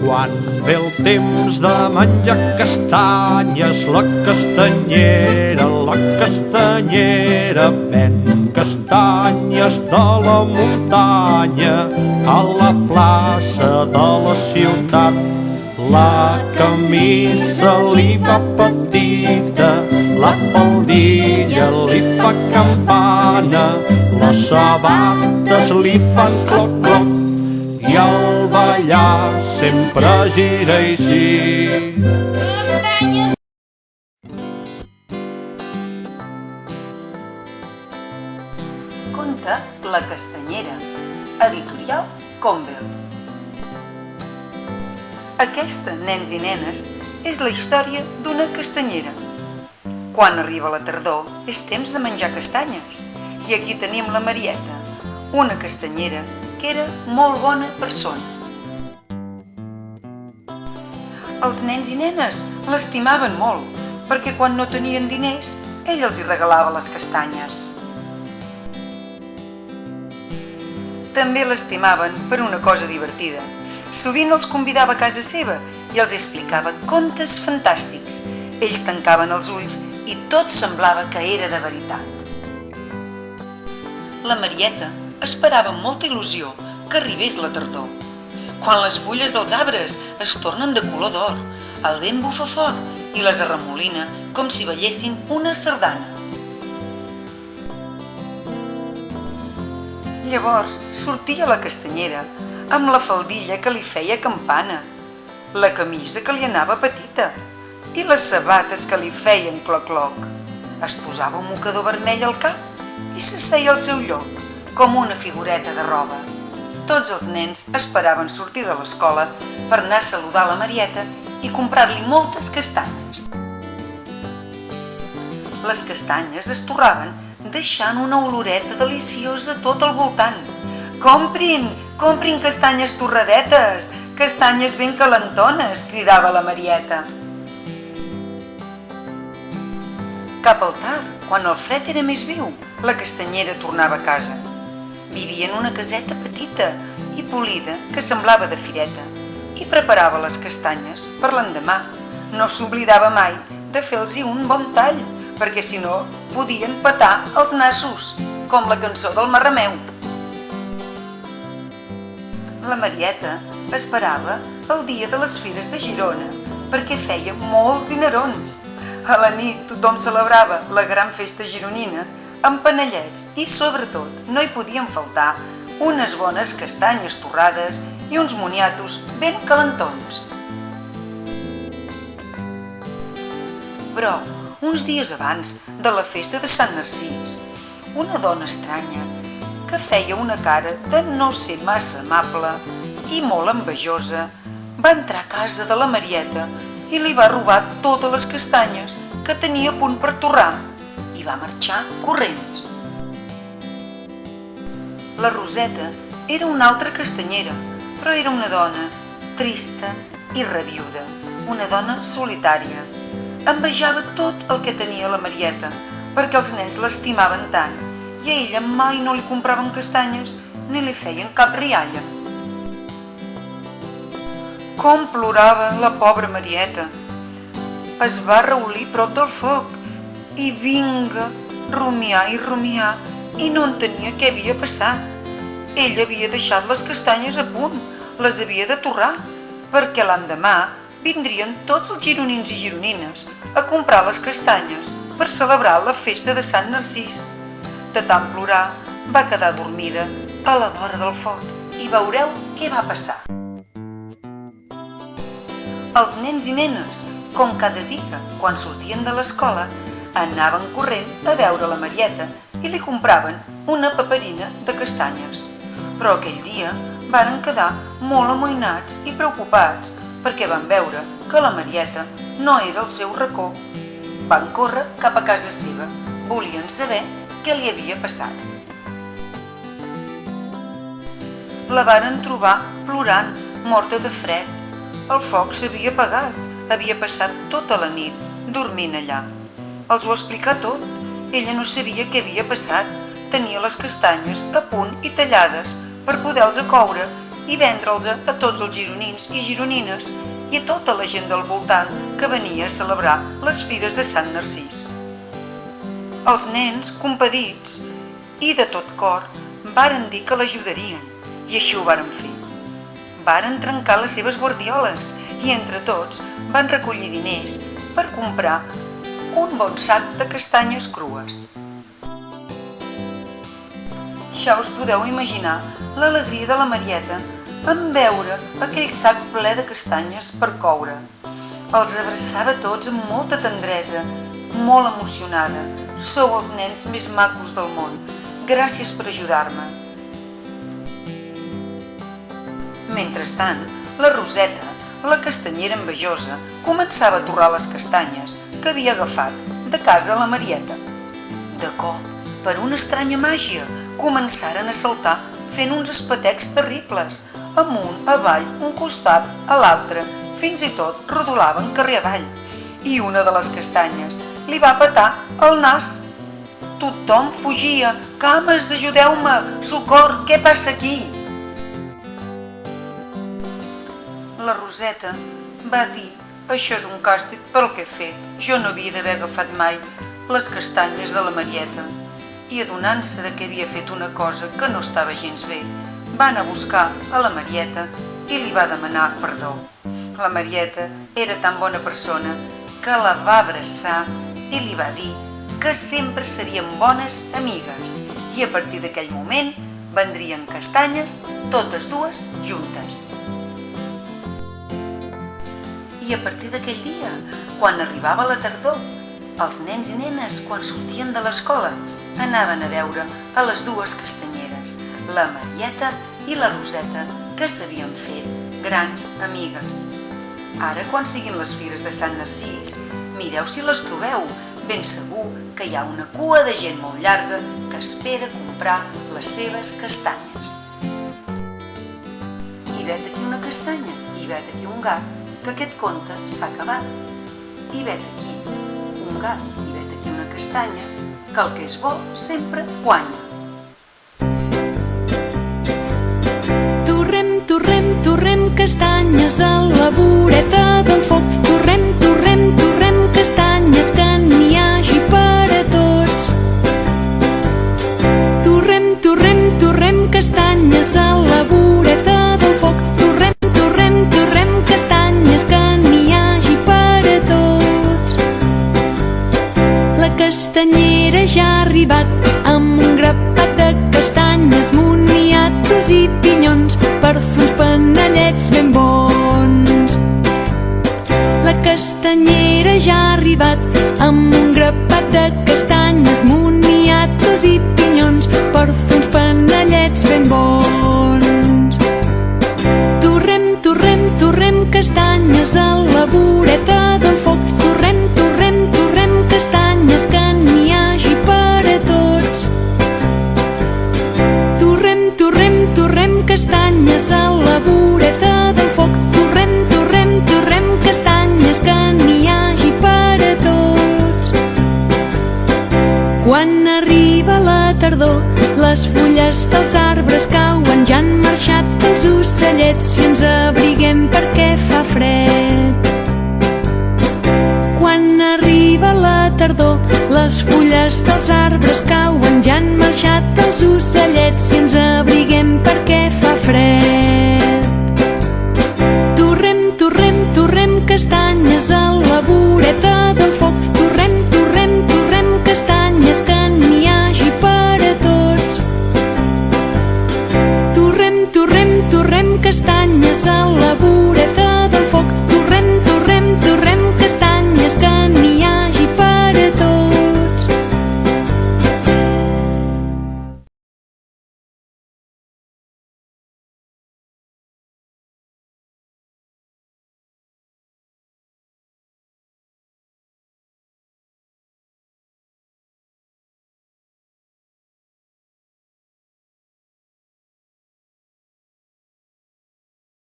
Quan ve el temps de menjar castanyes, la castanyera ven castanyes de la muntanya a la plaça de la ciutat. La camisa li va petita, la faldilla li fa campana, les sabates li fan cloc-cloc i el ballar sempre gira i sí. Conta La castanyera, editorial Convel. Aquesta, nens i nenes, és la història d'una castanyera. Quan arriba la tardor és temps de menjar castanyes i aquí tenim la Marieta, una castanyera que era molt bona persona. Els nens i nenes l'estimaven molt perquè quan no tenien diners ell els hi regalava les castanyes. També l'estimaven per una cosa divertida. Sovint els convidava a casa seva i els explicava contes fantàstics. Ells tancaven els ulls i tot semblava que era de veritat. La Marieta esperava amb molta il·lusió que arribés la tardor. Quan les fulles dels arbres es tornen de color d'or, el vent bufa fort i les arremolina com si ballessin una sardana. Llavors sortia la castanyera amb la faldilla que li feia campana, la camisa que li anava petita i les sabates que li feien cloc-cloc. Es posava un mocador vermell al cap i s'asseia al seu lloc, com una figureta de roba. Tots els nens esperaven sortir de l'escola per anar a saludar la Marieta i comprar-li moltes castanyes. Les castanyes es torraven deixant una oloreta deliciosa a tot el voltant. «Comprin, comprin castanyes torradetes, castanyes ben calentones!» cridava la Marieta. Cap al tard, quan el fred era més viu, la castanyera tornava a casa. Vivia en una caseta petita i polida que semblava de fireta i preparava les castanyes per l'endemà. No s'oblidava mai de fer-los un bon tall, perquè si no podien petar els nassos, com la cançó del Marrameu. La Marieta esperava el dia de les fires de Girona perquè feia molts dinerons. A la nit tothom celebrava la gran festa gironina amb panellets i, sobretot, no hi podien faltar unes bones castanyes torrades i uns moniatos ben calentons. Però, uns dies abans de la festa de Sant Narcís, una dona estranya, que feia una cara de no ser massa amable i molt envejosa, va entrar a casa de la Marieta i li va robar totes les castanyes que tenia a punt per torrar i va marxar corrents. La Roseta era una altra castanyera, però era una dona trista i rabiuda, una dona solitària. Envejava tot el que tenia la Marieta, perquè els nens l'estimaven tant i a ella mai no li compraven castanyes ni li feien cap rialla. Com plorava la pobra Marieta! Es va reulir prop del foc i vinga, rumiar i no entenia què havia passat. Ell havia deixat les castanyes a punt, les havia de torrar, perquè l'endemà vindrien tots els gironins i gironines a comprar les castanyes per celebrar la festa de Sant Narcís. De tant plorar, va quedar dormida a la vora del foc i veureu què va passar. Els nens i nenes, com cada dia, quan sortien de l'escola, anaven corrent a veure la Marieta i li compraven una paperina de castanyes. Però aquell dia varen quedar molt amoïnats i preocupats perquè van veure que la Marieta no era al seu racó. Van córrer cap a casa seva, volien saber què li havia passat. La varen trobar plorant, morta de fred. El foc s'havia apagat, havia passat tota la nit dormint allà. Els ho explicà tot. Ella no sabia què havia passat. Tenia les castanyes a punt i tallades per poder-los coure i vendre'ls a tots els gironins i gironines i a tota la gent del voltant que venia a celebrar les fires de Sant Narcís. Els nens, compadits i de tot cor, varen dir que l'ajudarien i així ho varen fer. Varen trencar les seves guardioles i entre tots van recollir diners per comprar un bon sac de castanyes crues. Ja us podeu imaginar l'alegria de la Marieta en veure aquell sac ple de castanyes per coure. Els abraçava tots amb molta tendresa, molt emocionada. Sou els nens més macos del món. Gràcies per ajudar-me. Mentrestant, la Roseta, la castanyera envejosa, començava a torrar les castanyes que havia agafat de casa la Marieta. De cop, per una estranya màgia, començaren a saltar fent uns espetecs terribles, amunt, avall, un costat, a l'altre, fins i tot rodolaven carrer avall. I una de les castanyes li va petar el nas. Tothom fugia. Cames, ajudeu-me! Socor, què passa aquí? La Roseta va dir: això és un càstig pel que he fet. Jo no havia d'haver agafat mai les castanyes de la Marieta. I adonant-se que havia fet una cosa que no estava gens bé, va anar a buscar a la Marieta i li va demanar perdó. La Marieta era tan bona persona que la va abraçar i li va dir que sempre serien bones amigues i a partir d'aquell moment vendrien castanyes totes dues juntes. I a partir d'aquell dia, quan arribava la tardor, els nens i nenes, quan sortien de l'escola, anaven a veure a les dues castanyeres, la Marieta i la Roseta, que s'havien fet grans amigues. Ara, quan siguin les fires de Sant Narcís, mireu si les trobeu. Ben segur que hi ha una cua de gent molt llarga que espera comprar les seves castanyes. I vet aquí una castanya, i vet aquí un gat, que aquest conte s'ha acabat. I vet aquí un gat, i vet aquí una castanya, que el que és bo sempre guanya. Torrem, torrem, torrem castanyes a la voreta del foc. Torrem, torrem, torrem castanyes, que n'hi hagi per a tots. Torrem, torrem, torrem castanyes a la voreta del foc. Torrem, torrem, torrem castanyes, que n'hi hagi per a tots. La castanyera ja ha arribat amb un grapat de castanyes, moniatos i pinyons per fer uns panellets ben bons. La castanyera ja ha arribat amb un grapat de castanyes, moniatos i pinyons per fer uns panellets ben bons. Torrem, torrem, torrem castanyes a la voreta del foc. Torrem, torrem, torrem castanyes, que n'hi hagi per a tots. Torrem, torrem, torrem castanyes a la voreta del foc. Torrem, torrem, torrem castanyes, que n'hi hagi per a tots. Quan arriba la tardor, les fulles dels arbres cauen, ja han marxat els ocellets i ens abriguem perquè fa fred. Quan arriba la tardor, les fulles dels arbres cauen, ja han marxat els ocellets i ens abriguem perquè fa fred. Torrem, torrem, torrem castanyes